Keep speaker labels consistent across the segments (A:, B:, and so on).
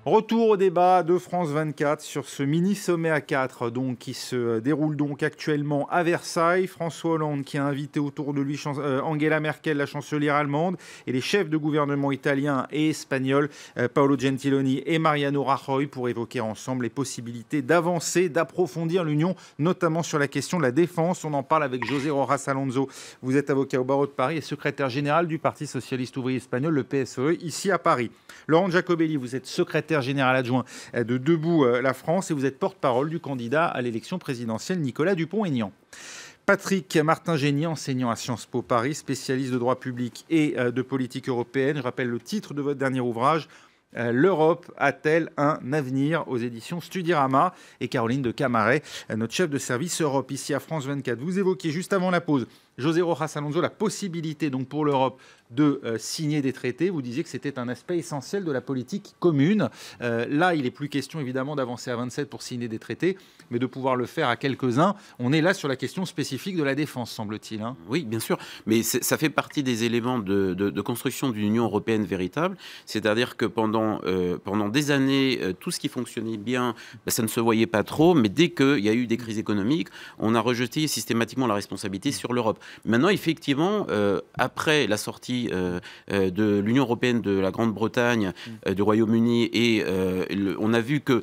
A: Retour au débat de France 24 sur ce mini-sommet à 4 donc, qui se déroule donc actuellement à Versailles. François Hollande qui a invité autour de lui Angela Merkel, la chancelière allemande, et les chefs de gouvernement italiens et espagnols, Paolo Gentiloni et Mariano Rajoy, pour évoquer ensemble les possibilités d'avancer, d'approfondir l'Union, notamment sur la question de la défense. On en parle avec José Rojas Alonso. Vous êtes avocat au barreau de Paris et secrétaire général du Parti socialiste ouvrier espagnol, le PSOE, ici à Paris. Laurent Giacobelli, vous êtes secrétaire général adjoint de Debout la France et vous êtes porte-parole du candidat à l'élection présidentielle Nicolas Dupont-Aignan. Patrick Martin-Génier, enseignant à Sciences Po Paris, spécialiste de droit public et de politique européenne. Je rappelle le titre de votre dernier ouvrage, L'Europe a-t-elle un avenir, aux éditions Studirama. Et Caroline de Camaret, notre chef de service Europe ici à France 24. Vous évoquiez juste avant la pause, José Rojas Alonso, la possibilité donc pour l'Europe de signer des traités. Vous disiez que c'était un aspect essentiel de la politique commune. Là, il n'est plus question évidemment d'avancer à 27 pour signer des traités, mais de pouvoir le faire à quelques-uns. On est là sur la question spécifique de la défense, semble-t-il. Hein.
B: Oui, bien sûr, mais ça fait partie des éléments de construction d'une Union européenne véritable. C'est-à-dire que pendant des années, tout ce qui fonctionnait bien, ça ne se voyait pas trop, mais dès qu'il y a eu des crises économiques, on a rejeté systématiquement la responsabilité sur l'Europe. Maintenant, effectivement, après la sortie de l'Union européenne de la Grande-Bretagne, du Royaume-Uni, et on a vu qu'il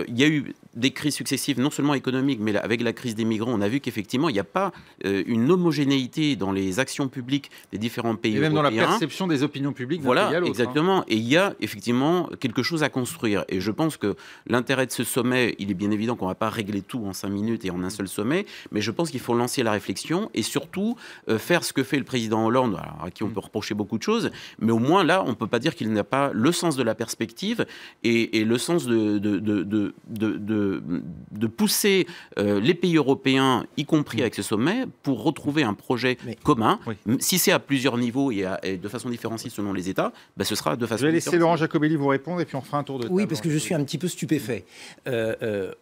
B: y a eu des crises successives, non seulement économiques, mais avec la crise des migrants, on a vu qu'effectivement, il n'y a pas une homogénéité dans les actions publiques des différents pays européens.
A: Et même dans la perception des opinions publiques d'un pays à l'autre.
B: Exactement. Et il y a effectivement quelque chose à construire. Et je pense que l'intérêt de ce sommet, il est bien évident qu'on ne va pas régler tout en 5 minutes et en un seul sommet, mais je pense qu'il faut lancer la réflexion et surtout faire ce que fait le président Hollande, alors, à qui on peut reprocher beaucoup de choses, mais au moins là, on ne peut pas dire qu'il n'a pas le sens de la perspective et le sens de pousser les pays européens, y compris avec ce sommet, pour retrouver un projet commun. Oui. Si c'est à plusieurs niveaux et de façon différenciée selon les États, ce sera de façon différenciée.
A: Je vais laisser Laurent Giacobelli vous répondre et puis on fera un tour de table.
C: Oui, parce que je suis un petit peu stupéfait.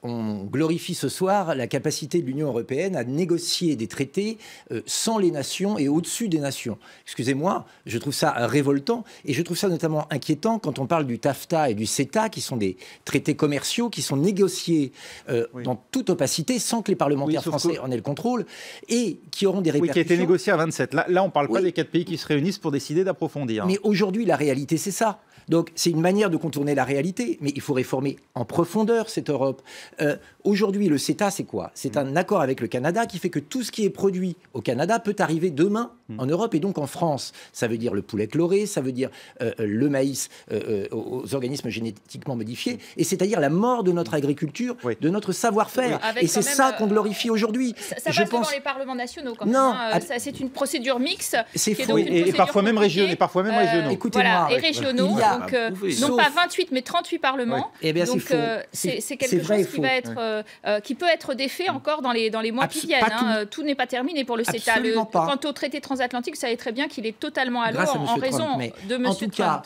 C: On glorifie ce soir la capacité de l'Union européenne à négocier des traités sans les nations et au-dessus des nations. Excusez-moi, je trouve ça révoltant et je trouve ça notamment inquiétant quand on parle du TAFTA et du CETA, qui sont des traités commerciaux qui sont négociés dans toute opacité sans que les parlementaires français en aient le contrôle et qui auront des répercussions.
A: Oui, qui a été négocié à 27. Là on ne parle pas des 4 pays qui se réunissent pour décider d'approfondir.
C: Mais aujourd'hui, la réalité, c'est ça. Donc, c'est une manière de contourner la réalité, mais il faut réformer en profondeur cette Europe. Aujourd'hui, le CETA, c'est quoi? C'est un accord avec le Canada qui fait que tout ce qui est produit au Canada peut arriver demain en Europe et donc en France. Ça veut dire le poulet chloré, ça veut dire le maïs aux organismes génétiquement modifiés, et c'est-à-dire la mort de notre agriculture, de notre savoir-faire. Et c'est ça qu'on glorifie aujourd'hui.
D: Ça passe devant les parlements nationaux quand même.
C: Non,
D: c'est une procédure mixte.
C: C'est faux.
A: Et parfois même régionaux.
C: Écoutez-moi.
D: Et régionaux. Donc, non pas 28, mais 38 parlements.
C: Eh bien, donc,
D: c'est quelque chose qui peut être défait encore dans les mois qui viennent. Tout n'est pas terminé pour le CETA. Quant au traité transatlantique, vous savez très bien qu'il est totalement à l'eau en raison de M. Trump.
C: En tout cas,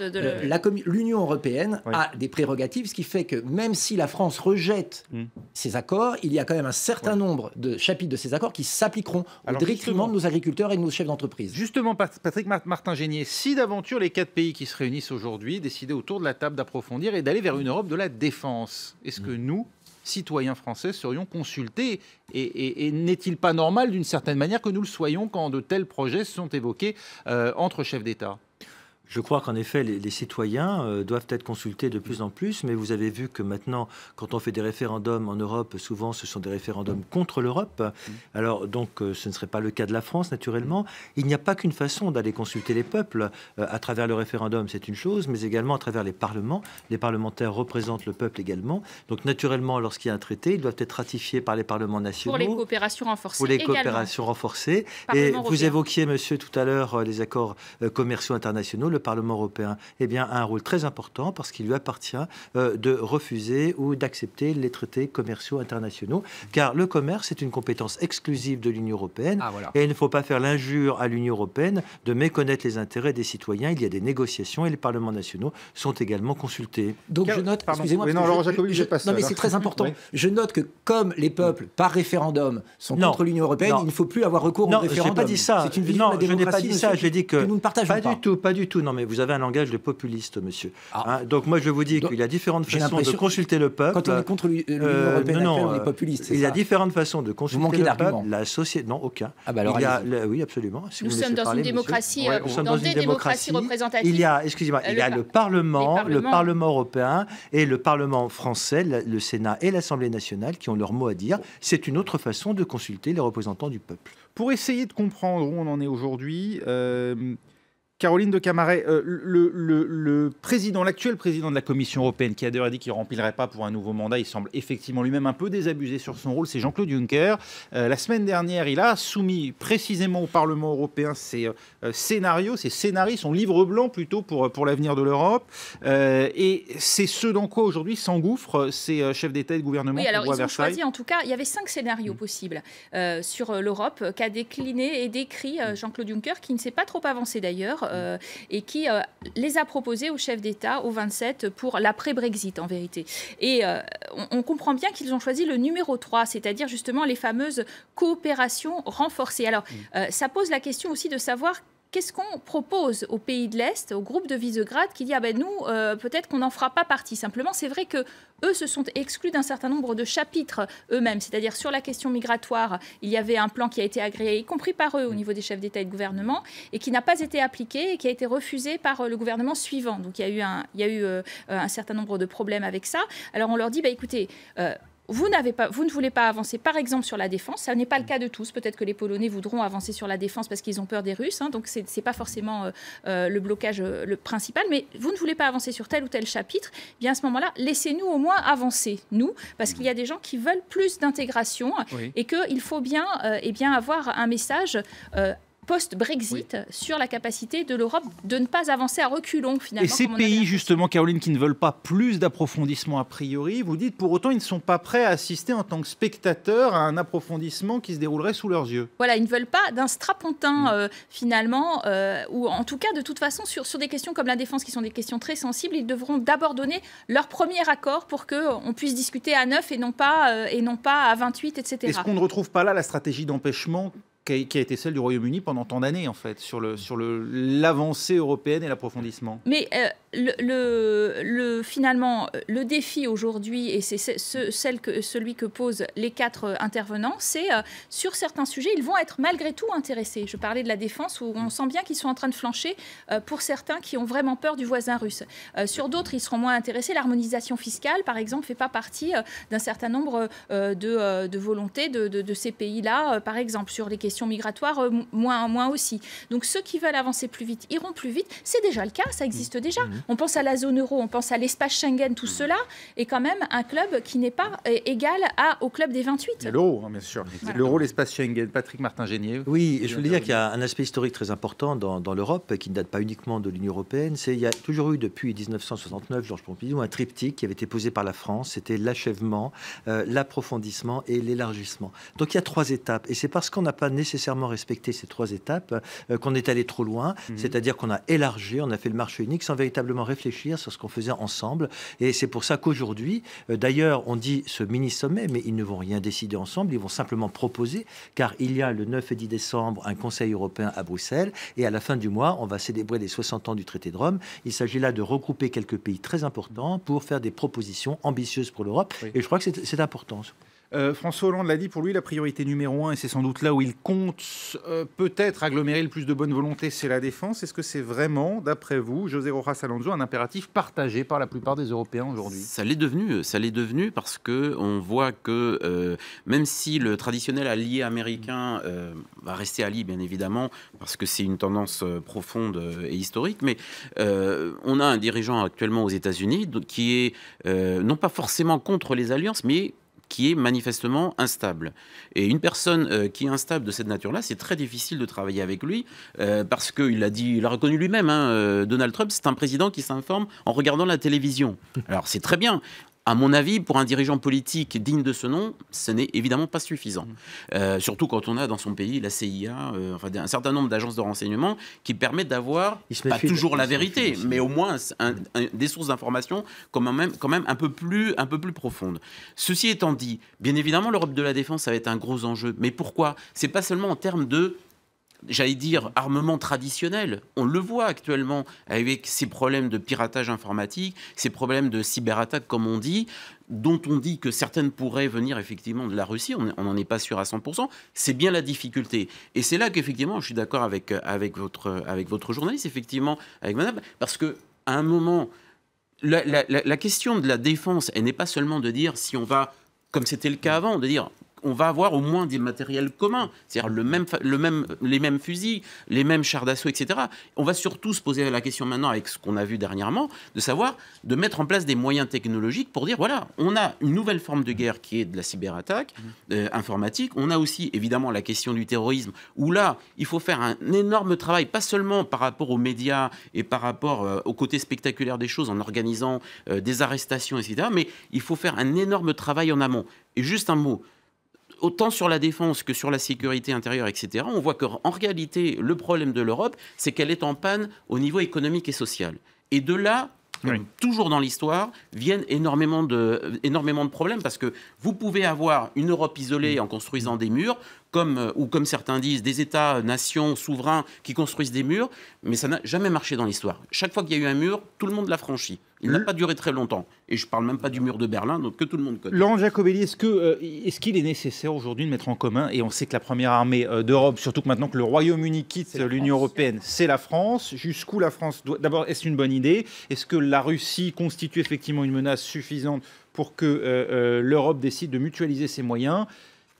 C: l'Union européenne a des prérogatives, ce qui fait que même si la France rejette ces accords, il y a quand même un certain nombre de chapitres de ces accords qui s'appliqueront au détriment de nos agriculteurs et de nos chefs d'entreprise.
A: Justement, Patrick Martin-Génier, si d'aventure les 4 pays qui se réunissent aujourd'hui décidaient autour de la table d'approfondir et d'aller vers une Europe de la défense, est-ce que nous, citoyens français, serions consultés et n'est-il pas normal d'une certaine manière que nous le soyons quand de tels projets sont évoqués entre chefs d'État ?
E: Je crois qu'en effet, les citoyens doivent être consultés de plus en plus, mais vous avez vu que maintenant, quand on fait des référendums en Europe, souvent ce sont des référendums contre l'Europe. Alors donc, ce ne serait pas le cas de la France, naturellement. Il n'y a pas qu'une façon d'aller consulter les peuples à travers le référendum, c'est une chose, mais également à travers les parlements. Les parlementaires représentent le peuple également. Donc naturellement, lorsqu'il y a un traité, ils doivent être ratifiés par les parlements nationaux.
D: Pour les coopérations renforcées.
E: Pour les coopérations renforcées. Et vous évoquiez, monsieur, tout à l'heure, les accords commerciaux internationaux. Le Parlement européen a un rôle très important parce qu'il lui appartient de refuser ou d'accepter les traités commerciaux internationaux, car le commerce est une compétence exclusive de l'Union européenne et il ne faut pas faire l'injure à l'Union européenne de méconnaître les intérêts des citoyens. Il y a des négociations et les parlements nationaux sont également consultés.
C: Donc je note, excusez-moi, mais c'est très important. Je note que comme les peuples par référendum sont contre l'Union européenne, il ne faut plus avoir recours au référendum.
E: Non, je n'ai pas dit ça.
C: C'est une vision de la démocratie,
E: je n'ai pas dit ça. Je dis que
C: nous ne partageons pas.
E: Pas du tout. non, mais vous avez un langage de populiste, monsieur. Donc moi, je vous dis qu'il y a différentes façons de consulter le peuple.
C: Quand on est contre l'Union européenne, on est populiste.
E: Il y a différentes façons de consulter le peuple. La société, non, aucun.
C: Alors,
E: oui, absolument.
D: Nous sommes dans une démocratie, dans des démocraties représentatives.
E: Il y a, excusez-moi, il y a le Parlement européen et le Parlement français, le Sénat et l'Assemblée nationale qui ont leur mot à dire. C'est une autre façon de consulter les représentants du peuple.
A: Pour essayer de comprendre où on en est aujourd'hui, Caroline de Camaret, l'actuel président de la Commission européenne, qui a d'ailleurs dit qu'il ne remplirait pas pour un nouveau mandat, il semble effectivement lui-même un peu désabusé sur son rôle, c'est Jean-Claude Juncker. La semaine dernière, il a soumis précisément au Parlement européen ses scénarios, son livre blanc plutôt pour l'avenir de l'Europe. Et c'est ce dans quoi aujourd'hui s'engouffrent ces chefs d'État et de gouvernement.
D: Oui, alors ils ont choisi, en tout cas, il y avait 5 scénarios possibles sur l'Europe qu'a décliné et décrit Jean-Claude Juncker, qui ne s'est pas trop avancé d'ailleurs. Et qui les a proposés aux chefs d'État, aux 27, pour l'après-Brexit, en vérité. Et on comprend bien qu'ils ont choisi le numéro 3, c'est-à-dire justement les fameuses coopérations renforcées. Alors, ça pose la question aussi de savoir qu'est-ce qu'on propose aux pays de l'Est, au groupe de Visegrad, qui dit nous, peut-être qu'on n'en fera pas partie. Simplement, c'est vrai que eux se sont exclus d'un certain nombre de chapitres eux-mêmes. C'est-à-dire, sur la question migratoire, il y avait un plan qui a été agréé, y compris par eux, au niveau des chefs d'État et de gouvernement, et qui n'a pas été appliqué et qui a été refusé par le gouvernement suivant. Donc, il y a eu un certain nombre de problèmes avec ça. Alors, on leur dit, écoutez... Vous ne voulez pas avancer, par exemple, sur la défense. Ça n'est pas le cas de tous. Peut-être que les Polonais voudront avancer sur la défense parce qu'ils ont peur des Russes. Donc, ce n'est pas forcément le blocage le principal. Mais vous ne voulez pas avancer sur tel ou tel chapitre. Bien, à ce moment-là, laissez-nous au moins avancer, nous. Parce qu'il y a des gens qui veulent plus d'intégration et qu'il faut bien, avoir un message... post-Brexit sur la capacité de l'Europe de ne pas avancer à reculons, finalement.
A: Et ces pays, justement, Caroline, qui ne veulent pas plus d'approfondissement a priori, vous dites pour autant ils ne sont pas prêts à assister en tant que spectateurs à un approfondissement qui se déroulerait sous leurs yeux.
D: Voilà, ils ne veulent pas d'un strapontin, finalement, ou en tout cas, de toute façon, sur des questions comme la défense, qui sont des questions très sensibles, ils devront d'abord donner leur premier accord pour qu'on puisse discuter à 9 et non pas à 28, etc.
A: Est-ce qu'on ne retrouve pas là la stratégie d'empêchement qui a été celle du Royaume-Uni pendant tant d'années, en fait, sur l'avancée européenne et l'approfondissement?
D: Mais finalement, le défi aujourd'hui, et c'est celui que posent les 4 intervenants, c'est sur certains sujets, ils vont être malgré tout intéressés. Je parlais de la défense, où on sent bien qu'ils sont en train de flancher pour certains qui ont vraiment peur du voisin russe. Sur d'autres, ils seront moins intéressés. L'harmonisation fiscale, par exemple, ne fait pas partie d'un certain nombre de volontés de ces pays-là, par exemple, sur les questions migratoires, moins aussi. Donc ceux qui veulent avancer plus vite iront plus vite. C'est déjà le cas, ça existe déjà. On pense à la zone euro, on pense à l'espace Schengen, tout cela est quand même un club qui n'est pas égal au club des 28.
A: L'euro, bien sûr. Voilà. L'euro, l'espace Schengen. Patrick Martin-Génier.
E: Oui, et je voulais dire qu'il y a un aspect historique très important dans l'Europe, qui ne date pas uniquement de l'Union européenne. Il y a toujours eu, depuis 1969, Georges Pompidou, un triptyque qui avait été posé par la France. C'était l'achèvement, l'approfondissement et l'élargissement. Donc il y a 3 étapes. Et c'est parce qu'on n'a pas nécessairement respecté ces 3 étapes qu'on est allé trop loin. C'est-à-dire qu'on a élargi, on a fait le marché unique sans véritablement réfléchir sur ce qu'on faisait ensemble. Et c'est pour ça qu'aujourd'hui, d'ailleurs, on dit ce mini-sommet, mais ils ne vont rien décider ensemble, ils vont simplement proposer, car il y a le 9 et 10 décembre un Conseil européen à Bruxelles, et à la fin du mois, on va célébrer les 60 ans du traité de Rome. Il s'agit là de regrouper quelques pays très importants pour faire des propositions ambitieuses pour l'Europe, et je crois que c'est important.
A: François Hollande l'a dit, pour lui, la priorité numéro 1, et c'est sans doute là où il compte peut-être agglomérer le plus de bonne volonté, c'est la défense. Est-ce que c'est vraiment, d'après vous, José Rojas Alonso, un impératif partagé par la plupart des Européens aujourd'hui?
B: Ça l'est devenu parce qu'on voit que même si le traditionnel allié américain va rester allié, bien évidemment, parce que c'est une tendance profonde et historique, mais on a un dirigeant actuellement aux États-Unis qui est non pas forcément contre les alliances, mais qui est manifestement instable. Et une personne qui est instable de cette nature-là, c'est très difficile de travailler avec lui, parce qu'il a reconnu lui-même, Donald Trump, c'est un président qui s'informe en regardant la télévision. Alors c'est très bien. À mon avis, pour un dirigeant politique digne de ce nom, ce n'est évidemment pas suffisant. Surtout quand on a dans son pays la CIA, un certain nombre d'agences de renseignement qui permettent d'avoir, pas toujours la vérité, mais au moins des sources d'informations quand même un peu plus profondes. Ceci étant dit, bien évidemment, l'Europe de la défense, ça va être un gros enjeu. Mais pourquoi? C'est pas seulement en termes de j'allais dire, armement traditionnel. On le voit actuellement avec ces problèmes de piratage informatique, ces problèmes de cyberattaque, comme on dit, dont on dit que certaines pourraient venir effectivement de la Russie. On n'en est pas sûr à 100%. C'est bien la difficulté. Et c'est là qu'effectivement, je suis d'accord avec votre journaliste, effectivement, avec madame, parce qu'à un moment, la question de la défense, elle n'est pas seulement de dire si on va, comme c'était le cas avant, de dire on va avoir au moins des matériels communs, c'est-à-dire les mêmes fusils, les mêmes chars d'assaut, etc. On va surtout se poser la question maintenant, avec ce qu'on a vu dernièrement, de savoir, de mettre en place des moyens technologiques pour dire, voilà, on a une nouvelle forme de guerre qui est de la cyberattaque informatique. On a aussi, évidemment, la question du terrorisme, où là, il faut faire un énorme travail, pas seulement par rapport aux médias et par rapport au côté spectaculaire des choses, en organisant des arrestations, etc. Mais il faut faire un énorme travail en amont. Et juste un mot. Autant sur la défense que sur la sécurité intérieure, etc., on voit qu'en réalité, le problème de l'Europe, c'est qu'elle est en panne au niveau économique et social. Et de là, toujours dans l'histoire, viennent énormément de problèmes, parce que vous pouvez avoir une Europe isolée en construisant des murs, ou comme certains disent, des États-nations souverains qui construisent des murs, mais ça n'a jamais marché dans l'histoire. Chaque fois qu'il y a eu un mur, tout le monde l'a franchi. Il n'a pas duré très longtemps. Et je ne parle même pas du mur de Berlin, donc que tout le monde connaît.
A: Laurent Giacobelli, est-ce qu'il est nécessaire aujourd'hui de mettre en commun, et on sait que la première armée d'Europe, surtout que maintenant que le Royaume-Uni quitte l'Union européenne, c'est la France. Jusqu'où la France doit... D'abord, est-ce une bonne idée? Est-ce que la Russie constitue effectivement une menace suffisante pour que l'Europe décide de mutualiser ses moyens?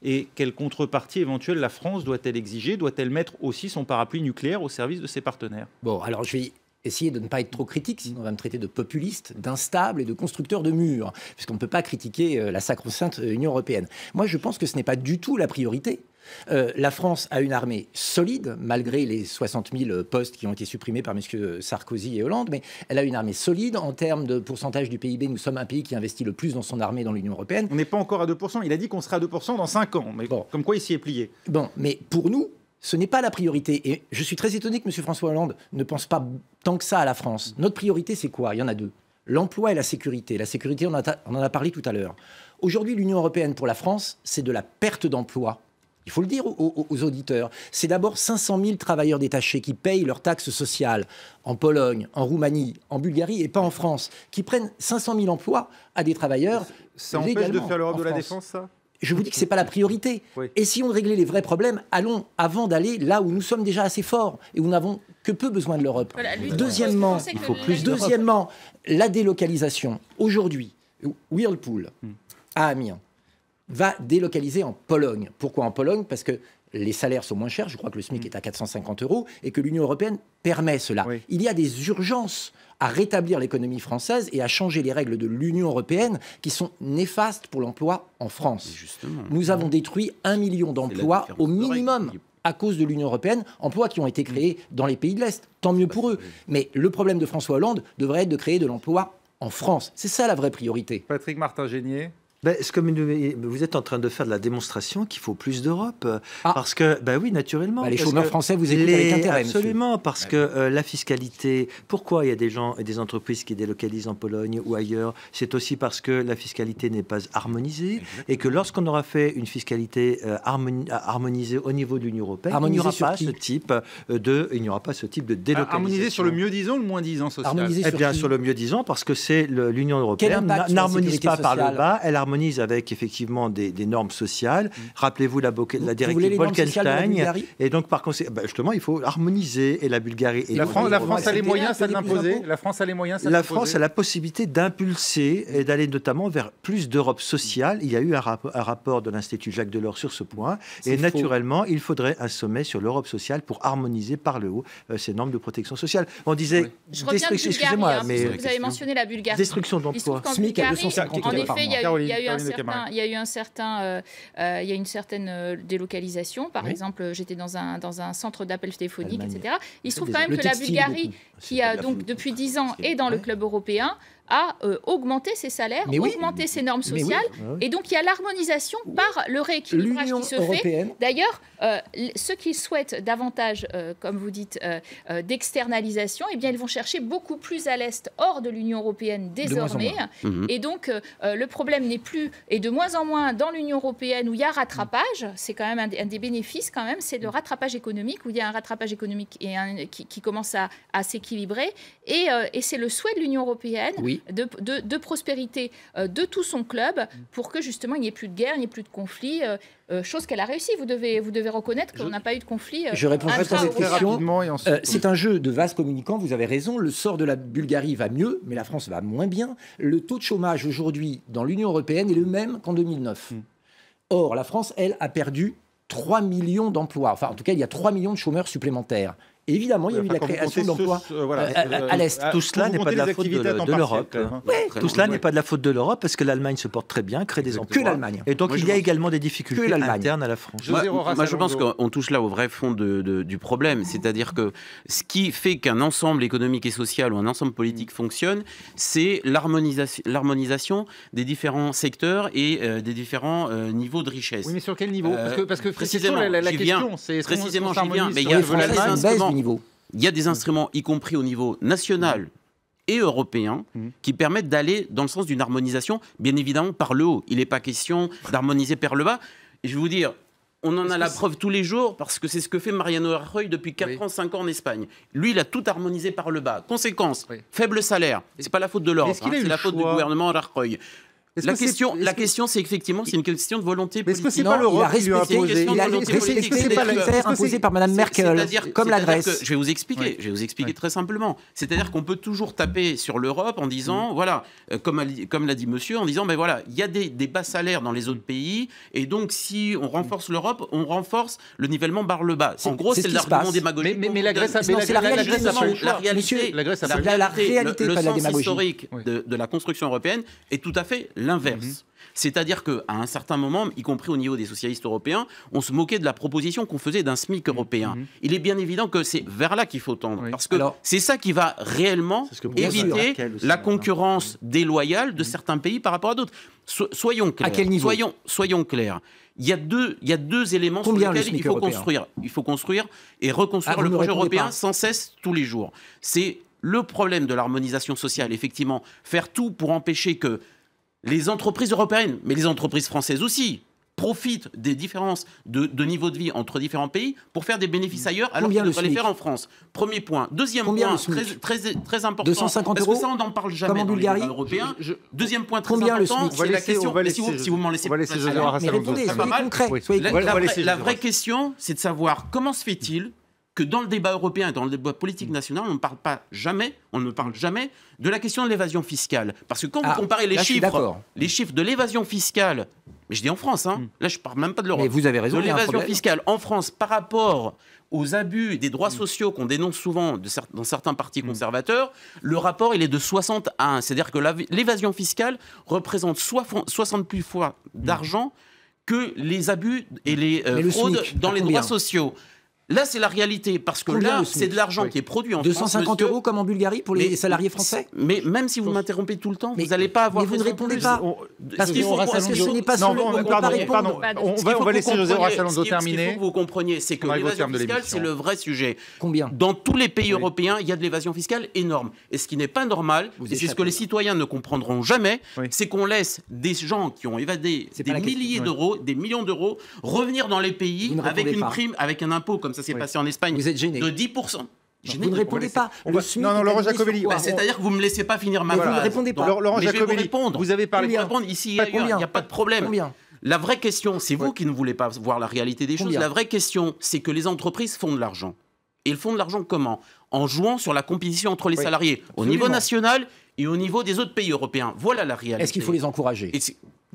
A: Et quelle contrepartie éventuelle la France doit-elle exiger? Doit-elle mettre aussi son parapluie nucléaire au service de ses partenaires?
C: Bon, alors je vais essayer de ne pas être trop critique, sinon on va me traiter de populiste, d'instable et de constructeur de murs, puisqu'on ne peut pas critiquer la sacro-sainte Union européenne. Moi, je pense que ce n'est pas du tout la priorité. La France a une armée solide, malgré les 60 000 postes qui ont été supprimés par M. Sarkozy et Hollande, mais elle a une armée solide. En termes de pourcentage du PIB, nous sommes un pays qui investit le plus dans son armée dans l'Union européenne.
A: On n'est pas encore à 2%. Il a dit qu'on serait à 2% dans 5 ans. Mais bon, comme quoi il s'y est plié.
C: Bon, mais pour nous, ce n'est pas la priorité. Et je suis très étonné que M. François Hollande ne pense pas tant que ça à la France. Notre priorité, c'est quoi? Il y en a deux. L'emploi et la sécurité. La sécurité, on en a parlé tout à l'heure. Aujourd'hui, l'Union européenne, pour la France, c'est de la perte d'emploi. Il faut le dire aux auditeurs. C'est d'abord 500 000 travailleurs détachés qui payent leurs taxes sociales en Pologne, en Roumanie, en Bulgarie et pas en France, qui prennent 500 000 emplois à des travailleurs.
A: Ça empêche de faire l'Europe de la défense, ça?
C: Je vous dis que ce n'est pas la priorité. Oui. Et si on réglait les vrais problèmes, allons avant d'aller là où nous sommes déjà assez forts et où nous n'avons que peu besoin de l'Europe. Voilà, deuxièmement, il faut plus. Deuxièmement, la délocalisation. Aujourd'hui, Whirlpool à Amiens va délocaliser en Pologne. Pourquoi en Pologne? Parce que les salaires sont moins chers, je crois que le SMIC est à 450 € et que l'Union européenne permet cela. Oui. Il y a des urgences à rétablir l'économie française et à changer les règles de l'Union européenne qui sont néfastes pour l'emploi en France. Nous avons détruit 1 million d'emplois au minimum à cause de l'Union européenne, emplois qui ont été créés dans les pays de l'Est. Tant mieux pour eux. Mais le problème de François Hollande devrait être de créer de l'emploi en France. C'est ça la vraie priorité.
A: Patrick Martin-Génier.
E: Vous êtes en train de faire de la démonstration qu'il faut plus d'Europe. Parce que, oui, naturellement.
C: Les chômeurs français vous écoutent avec intérêt.
E: Absolument,
C: monsieur.
E: Parce que la fiscalité, pourquoi il y a des gens et des entreprises qui délocalisent en Pologne ou ailleurs? C'est aussi parce que la fiscalité n'est pas harmonisée. Exactement. Et que lorsqu'on aura fait une fiscalité harmonisée au niveau de l'Union européenne, il n'y aura pas ce type de délocalisation.
A: Harmonisée sur le mieux-disant ou le moins-disant social?
E: Sur le mieux-disant, parce que c'est l'Union européenne n'harmonise pas par le bas, elle harmonise avec effectivement des normes sociales. Rappelez-vous la directive Bolkestein. Et donc, par conséquent, justement, il faut harmoniser. Et la Bulgarie...
A: La France a les moyens, ça l'imposer. La France a les moyens, ça
E: La France a la possibilité d'impulser et d'aller notamment vers plus d'Europe sociale. Il y a eu un rapport de l'Institut Jacques Delors sur ce point. Et naturellement, il faudrait un sommet sur l'Europe sociale pour harmoniser par le haut ces normes de protection sociale. On disait...
D: Je reviens de Bulgarie, mais vous avez mentionné la Bulgarie.
E: Destruction d'emplois.
D: En effet, il y a eu une certaine délocalisation. Par exemple, j'étais dans un centre d'appel téléphonique, etc. Il se trouve quand même que la Bulgarie, qui a donc depuis 10 ans est dans le club européen, à augmenter ses salaires, augmenter ses normes sociales. Et donc, il y a l'harmonisation par le rééquilibrage qui se fait. D'ailleurs, ceux qui souhaitent davantage, comme vous dites, d'externalisation, eh bien, ils vont chercher beaucoup plus à l'Est, hors de l'Union européenne désormais. Et donc, le problème n'est plus, et de moins en moins dans l'Union européenne où il y a rattrapage, c'est quand même un des bénéfices quand même, c'est le rattrapage économique, où il y a un rattrapage économique qui commence à s'équilibrer. Et c'est le souhait de l'Union européenne de prospérité de tout son club pour que justement il n'y ait plus de guerre, il n'y ait plus de conflit. Chose qu'elle a réussi. Vous devez reconnaître qu'on n'a pas eu de conflit.
C: Je répondrai à cette question. C'est un jeu de vase communicant, vous avez raison. Le sort de la Bulgarie va mieux, mais la France va moins bien. Le taux de chômage aujourd'hui dans l'Union européenne est le même qu'en 2009. Or, la France, elle, a perdu 3 millions d'emplois. Enfin, en tout cas, il y a 3 millions de chômeurs supplémentaires. Et évidemment, il y a eu de la création d'emplois à l'Est.
E: Tout cela n'est pas de la faute de l'Europe. Tout cela n'est pas de la faute de l'Europe parce que l'Allemagne se porte très bien, crée des emplois.
C: Que l'Allemagne.
E: Et donc, il y a également des difficultés internes à la France.
B: Moi, je pense qu'on touche là au vrai fond du problème. C'est-à-dire que ce qui fait qu'un ensemble économique et social ou un ensemble politique fonctionne, c'est l'harmonisation des différents secteurs et des différents niveaux de richesse.
A: Oui, mais sur quel niveau ? Parce que
B: précisément,
A: la question, c'est
B: précisément, j'y viens. Mais il y a des instruments. Il y a des instruments, y compris au niveau national et européen, qui permettent d'aller dans le sens d'une harmonisation, bien évidemment, par le haut. Il n'est pas question d'harmoniser par le bas. Et je vais vous dire, on en a la preuve tous les jours, parce que c'est ce que fait Mariano Rajoy depuis 4 ans, 5 ans en Espagne. Lui, il a tout harmonisé par le bas. Conséquence, faible salaire. Ce n'est pas la faute de l'Europe, c'est la faute du gouvernement Rajoy. La question, c'est effectivement, c'est une question de volonté politique.
A: Est-ce que c'est pas l'Europe qui lui a imposé ?
C: Il a respecté les critères imposés par Mme Merkel, comme la Grèce.
B: Je vais vous expliquer très simplement. C'est-à-dire qu'on peut toujours taper sur l'Europe en disant, voilà, comme l'a dit monsieur, en disant, ben voilà, il y a des bas salaires dans les autres pays, et donc si on renforce l'Europe, on renforce le nivellement par le bas. En gros, c'est l'argument démagogique.
A: Mais la Grèce a
C: la réalité,
B: le sens historique de la construction européenne est tout à fait l'inverse. C'est-à-dire qu'à un certain moment, y compris au niveau des socialistes européens, on se moquait de la proposition qu'on faisait d'un SMIC européen. Il est bien évident que c'est vers là qu'il faut tendre, parce que c'est ça qui va réellement éviter la concurrence déloyale de certains pays par rapport à d'autres. Soyons clairs.
C: À quel niveau ?
B: Soyons clairs. Il y a deux éléments sur lesquels il faut construire. Il faut construire et reconstruire le projet européen sans cesse, tous les jours. C'est le problème de l'harmonisation sociale, effectivement. Faire tout pour empêcher que les entreprises européennes, mais les entreprises françaises aussi, profitent des différences de niveau de vie entre différents pays pour faire des bénéfices ailleurs, alors qu'ils devraient les faire en France. Premier point. Deuxième point, très important.
C: 250
B: parce que ça, on n'en parle jamais dans les débats européens. Deuxième point très important, c'est la question... Si vous m'en laissez pas
C: mais répondez, soyez concret.
B: La vraie question, c'est de savoir comment se fait-il que dans le débat européen et dans le débat politique national, on ne parle jamais de la question de l'évasion fiscale. Parce que quand vous comparez les chiffres de l'évasion fiscale, mais je dis en France, là je ne parle même pas de l'Europe,
C: mais vous avez raison,
B: de l'évasion fiscale en France par rapport aux abus des droits sociaux qu'on dénonce souvent dans certains partis conservateurs, le rapport il est de 60 à 1. C'est-à-dire que l'évasion fiscale représente 60 plus fois d'argent que les abus et les fraudes dans les droits sociaux. Là, c'est la réalité, parce que là, c'est de l'argent qui est produit en France.
C: 250 € comme en Bulgarie pour les salariés français.
B: Mais même si vous m'interrompez tout le temps, vous n'allez pas avoir...
C: Mais vous ne répondez pas.
A: Parce que ce n'est pas seulement... On va laisser José Orasalondo terminer.
B: Ce qu'il faut que vous compreniez, c'est que l'évasion fiscale, c'est le vrai sujet.
C: Combien ?
B: Dans tous les pays européens, il y a de l'évasion fiscale énorme. Et ce qui n'est pas normal, et c'est ce que les citoyens ne comprendront jamais, c'est qu'on laisse des gens qui ont évadé des milliers d'euros, des millions d'euros, revenir dans les pays avec une prime, avec un impôt comme ça s'est passé en Espagne,
C: vous êtes gêné.
B: de 10%.
C: Vous ne répondez pas.
A: Non, Laurent Jacobelli.
B: C'est-à-dire que vous ne me laissez pas finir ma phrase.
C: Vous ne répondez pas.
A: Laurent Jacobelli,
B: vous avez parlé de répondre ici et ailleurs, il n'y a pas de problème. La vraie question, c'est vous qui ne voulez pas voir la réalité des choses. La vraie question, c'est que les entreprises font de l'argent. Et elles font de l'argent comment ? En jouant sur la compétition entre les salariés, au niveau national et au niveau des autres pays européens. Voilà la réalité.
C: Est-ce qu'il faut les encourager ?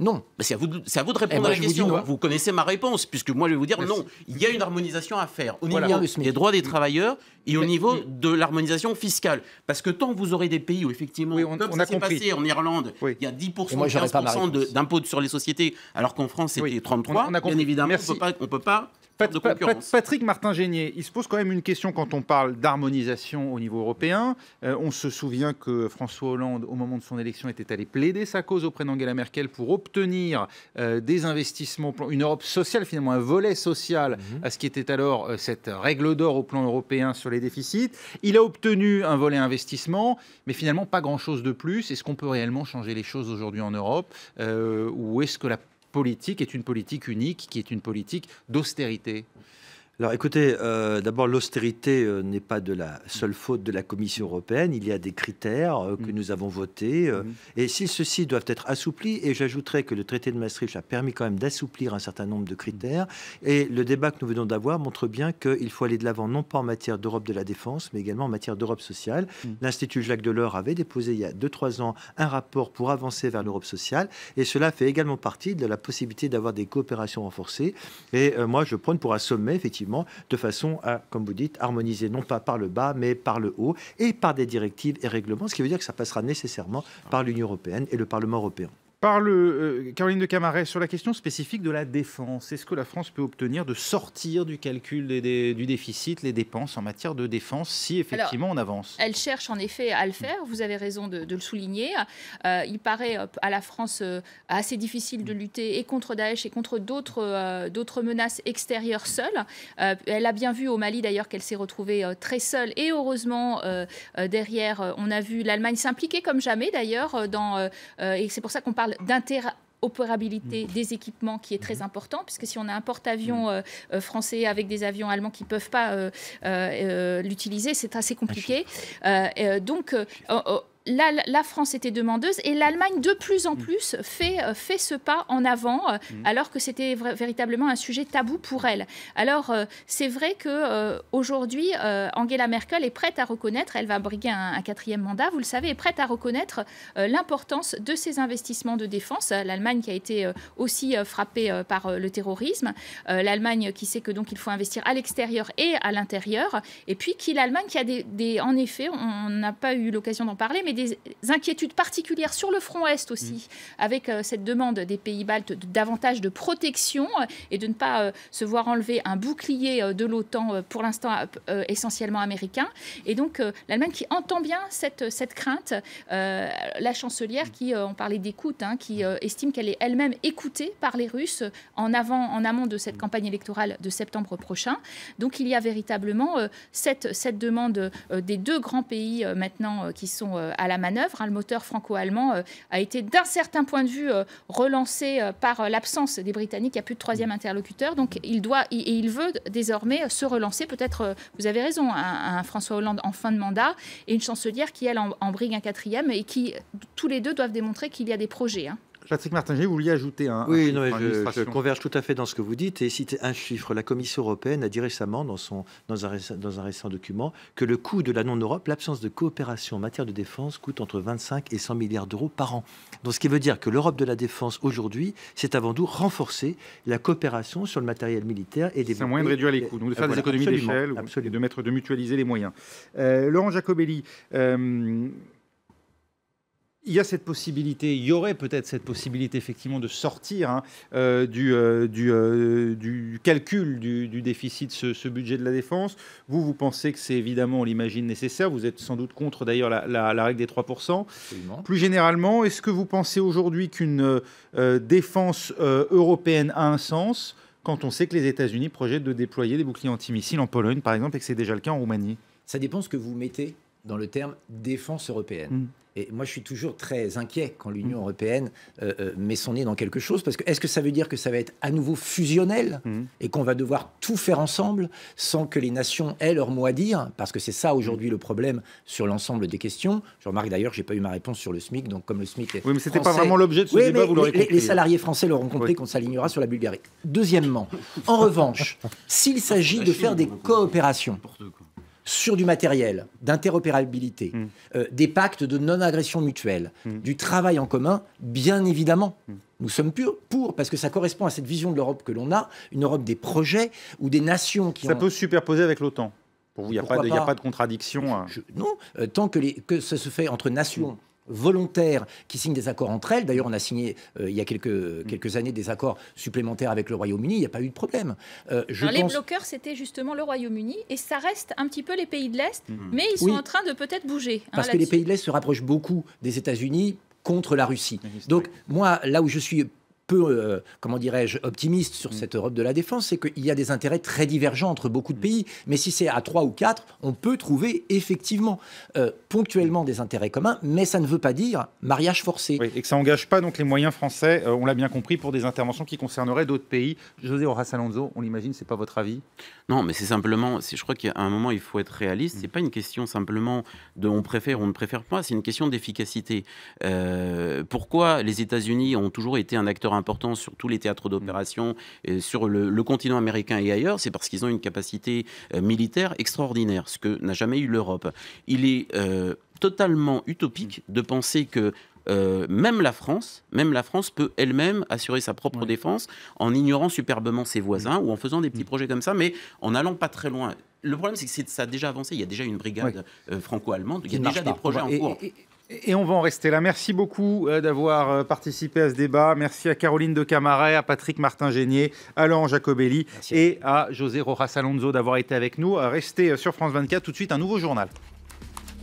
C: Non.
B: C'est à vous de répondre à la question. Vous connaissez ma réponse, puisque moi je vais vous dire non. Il y a une harmonisation à faire au niveau des droits des travailleurs et au niveau de l'harmonisation fiscale. Parce que tant que vous aurez des pays où effectivement, comme ça s'est passé en Irlande, il y a 10%, 15% d'impôts sur les sociétés, alors qu'en France c'était 33%, bien évidemment, on ne peut pas de concurrence.
A: Patrick Martin-Génier, il se pose quand même une question quand on parle d'harmonisation au niveau européen. On se souvient que François Hollande, au moment de son élection, était allé plaider sa cause auprès d'Angela Merkel pour obtenir des investissements, une Europe sociale, finalement un volet social à ce qui était alors cette règle d'or au plan européen sur les déficits. Il a obtenu un volet investissement, mais finalement pas grand-chose de plus. Est-ce qu'on peut réellement changer les choses aujourd'hui en Europe ou est-ce que la politique est une politique unique, qui est une politique d'austérité?
E: Alors écoutez, d'abord l'austérité n'est pas de la seule faute de la Commission européenne, il y a des critères que nous avons votés et si ceux-ci doivent être assouplis, et j'ajouterais que le traité de Maastricht a permis quand même d'assouplir un certain nombre de critères et le débat que nous venons d'avoir montre bien qu'il faut aller de l'avant non pas en matière d'Europe de la défense mais également en matière d'Europe sociale. L'Institut Jacques Delors avait déposé il y a 2-3 ans un rapport pour avancer vers l'Europe sociale et cela fait également partie de la possibilité d'avoir des coopérations renforcées et moi je prône pour un sommet effectivement de façon à, comme vous dites, harmoniser non pas par le bas, mais par le haut, et par des directives et règlements, ce qui veut dire que ça passera nécessairement par l'Union européenne et le Parlement européen.
A: Caroline de Camaret, sur la question spécifique de la défense, est-ce que la France peut obtenir de sortir du calcul du déficit les dépenses en matière de défense si effectivement on avance?
D: Elle cherche en effet à le faire, vous avez raison de le souligner. Il paraît à la France assez difficile de lutter et contre Daesh et contre d'autres menaces extérieures seule. Elle a bien vu au Mali d'ailleurs qu'elle s'est retrouvée très seule et heureusement derrière on a vu l'Allemagne s'impliquer comme jamais d'ailleurs et c'est pour ça qu'on parle d'interopérabilité des équipements qui est très important, puisque si on a un porte-avions français avec des avions allemands qui ne peuvent pas l'utiliser, c'est assez compliqué. Donc, la France était demandeuse et l'Allemagne de plus en plus fait ce pas en avant alors que c'était véritablement un sujet tabou pour elle. Alors c'est vrai qu'aujourd'hui Angela Merkel est prête à reconnaître, elle va briguer un 4e mandat, vous le savez, est prête à reconnaître l'importance de ces investissements de défense. L'Allemagne qui a été aussi frappée par le terrorisme, l'Allemagne qui sait que donc il faut investir à l'extérieur et à l'intérieur, et puis l'Allemagne qui a en effet, on n'a pas eu l'occasion d'en parler, mais des inquiétudes particulières sur le front Est aussi, avec cette demande des pays baltes davantage de protection et de ne pas se voir enlever un bouclier de l'OTAN, pour l'instant essentiellement américain. Et donc l'Allemagne qui entend bien cette crainte, la chancelière qui, on parlait d'écoute, qui estime qu'elle est elle-même écoutée par les Russes en amont de cette campagne électorale de septembre prochain. Donc il y a véritablement cette demande des deux grands pays maintenant qui sont à la manœuvre. Le moteur franco-allemand a été d'un certain point de vue relancé par l'absence des Britanniques. Il n'y a plus de 3e interlocuteur. Donc il veut désormais se relancer. Peut-être, vous avez raison, un François Hollande en fin de mandat et une chancelière qui, elle, en brigue un 4e et qui, tous les deux, doivent démontrer qu'il y a des projets.
A: Patrick Martin-Génier, vous vouliez ajouter un
E: Oui,
A: chiffre,
E: je converge tout à fait dans ce que vous dites et citer un chiffre. La Commission européenne a dit récemment, dans un récent document, que le coût de la non-Europe, l'absence de coopération en matière de défense, coûte entre 25 et 100 milliards d'euros par an. Donc, ce qui veut dire que l'Europe de la défense, aujourd'hui, c'est avant tout renforcer la coopération sur le matériel militaire et développer...
A: C'est un moyen de réduire les coûts, donc de faire des économies d'échelle et de mutualiser les moyens. Laurent Jacobelli, il y a cette possibilité, il y aurait peut-être cette possibilité effectivement de sortir du calcul du déficit, ce budget de la défense. Vous pensez que c'est évidemment, on l'imagine, nécessaire. Vous êtes sans doute contre d'ailleurs la règle des 3%. Absolument. Plus généralement, est-ce que vous pensez aujourd'hui qu'une défense européenne a un sens quand on sait que les États-Unis projettent de déployer des boucliers antimissiles en Pologne, par exemple, et que c'est déjà le cas en Roumanie?
C: Ça dépend ce que vous mettez dans le terme défense européenne. Et moi, je suis toujours très inquiet quand l'Union européenne met son nez dans quelque chose, parce que est-ce que ça veut dire que ça va être à nouveau fusionnel et qu'on va devoir tout faire ensemble sans que les nations aient leur mot à dire? Parce que c'est ça aujourd'hui le problème sur l'ensemble des questions. Je remarque d'ailleurs que j'ai pas eu ma réponse sur le SMIC, donc comme le SMIC est
A: oui, mais c'était pas vraiment l'objet de ce débat, vous l'aurez compris.
C: Les salariés français l'auront compris qu'on s'alignera sur la Bulgarie. Deuxièmement, en revanche, s'il s'agit de faire des coopérations sur du matériel, d'interopérabilité, des pactes de non-agression mutuelle, du travail en commun, bien évidemment. Nous sommes pour, parce que ça correspond à cette vision de l'Europe que l'on a, une Europe des projets ou des nations qui
A: Ça peut se superposer avec l'OTAN. Pour vous, il n'y a pas de contradiction.
C: Non, tant que ça se fait entre nations, volontaires qui signent des accords entre elles. D'ailleurs, on a signé il y a quelques années des accords supplémentaires avec le Royaume-Uni. Il n'y a pas eu de problème.
D: Les bloqueurs, c'était justement le Royaume-Uni, et ça reste un petit peu les pays de l'Est, mais ils sont en train de peut-être bouger.
C: Parce que les pays de l'Est se rapprochent beaucoup des États-Unis contre la Russie. Donc moi, là où je suis peu, comment dirais-je, optimiste sur cette Europe de la défense, c'est qu'il y a des intérêts très divergents entre beaucoup de pays. Mais si c'est à 3 ou 4, on peut trouver effectivement ponctuellement des intérêts communs, mais ça ne veut pas dire mariage forcé.
A: Oui, et que ça n'engage pas donc les moyens français, on l'a bien compris, pour des interventions qui concerneraient d'autres pays. José Rojas Alonso, on l'imagine, c'est pas votre avis?
B: Non, mais c'est simplement, je crois qu'à un moment, il faut être réaliste. C'est pas une question simplement de on préfère ou on ne préfère pas, c'est une question d'efficacité. Pourquoi les États-Unis ont toujours été un acteur important sur tous les théâtres d'opération, sur le continent américain et ailleurs? C'est parce qu'ils ont une capacité militaire extraordinaire, ce que n'a jamais eu l'Europe. Il est totalement utopique de penser que même la France peut elle-même assurer sa propre défense en ignorant superbement ses voisins ou en faisant des petits projets comme ça, mais en n'allant pas très loin. Le problème, c'est que ça a déjà avancé. Il y a déjà une brigade franco-allemande. Il y a déjà des projets en cours.
A: Et on va en rester là. Merci beaucoup d'avoir participé à ce débat. Merci à Caroline de Camaret, à Patrick Martin-Génier, à Laurent Jacobelli et à José Rojas Alonso d'avoir été avec nous. Restez sur France 24. Tout de suite, un nouveau journal.